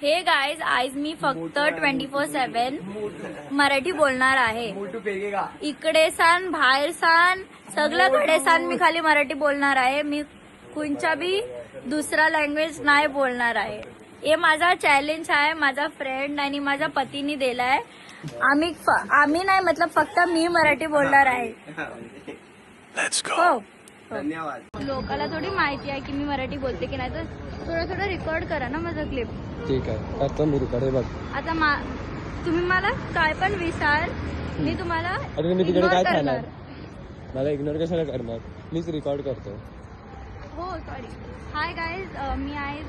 हे गाईज आज मी फक्त 24/7 मराठी बोलणार आहे. इकडे सान बाहेर सान सगळ्याकडे सान मी खाली मराठी बोलणार आहे. मी कोणच्या बी दुसरा लँग्वेज नाही बोलणार आहे. हे माझा चॅलेंज आहे. माझा फ्रेंड आणि माझ्या पतीने दिलाय. आम्ही नाही मतलब फक्त मी मराठी बोलणार आहे. हो धन्यवाद. लोकांना थोडी माहिती आहे की मी मराठी बोलते की नाही, तर थोडं रिकॉर्ड करा ना माझं क्लिप. ठीक आहे, करतो मी रिकॉर्ड. बघ आता तुम्ही मला काय पण विचार, मी तुम्हाला अरे मी तिकडे ignore काय करणार. खाणार, मला इग्नोर कशाला करणार. मीच रेकॉर्ड करतो. हो सॉरी. हाय गाईज, मी आहे.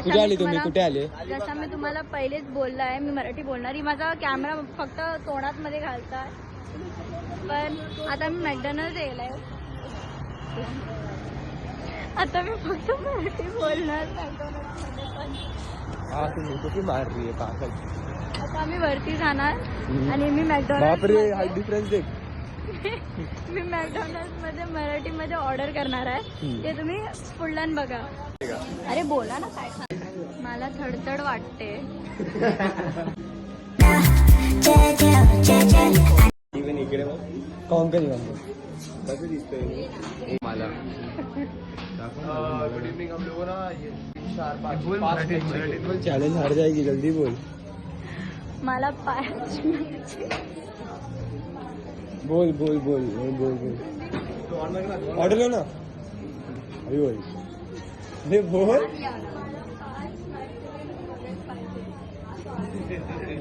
कुठे आले तुम्ही, कुठे आले? जसं मी तुम्हाला पहिलेच बोलला आहे, मी मराठी बोलणार. माझा कॅमेरा फक्त तोंडात मध्ये घालताय, पण आता मी मॅकडॉनल्ड गेलाय. आता मी फक्त मराठी बोलणार मॅकडॉनल्डमध्ये पण. हा तुम्ही कुठे मारली पागल. आता आम्ही वरती जाणार आणि मी बापरे, हा मॅकडॉनल्ड डिफरन्स देख. मी मॅकडॉनल्ड मध्ये मराठीमध्ये ऑर्डर करणार आहे. ते तुम्ही पुढल्यान बघा. अरे बोला ना काय. मला थडथड वाटते. इकडे कोणकणी कसं दिसतोय मला. Good evening. हम लोगों ना चैलेंज हार जाएगी, जल्दी बोल. मला बोल बोल बोल बोल बोल. ऑर्डर लो ना. अभी बोल. अरे बोल.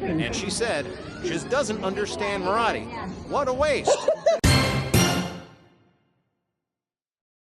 And she said, she just doesn't understand Marathi. What a waste.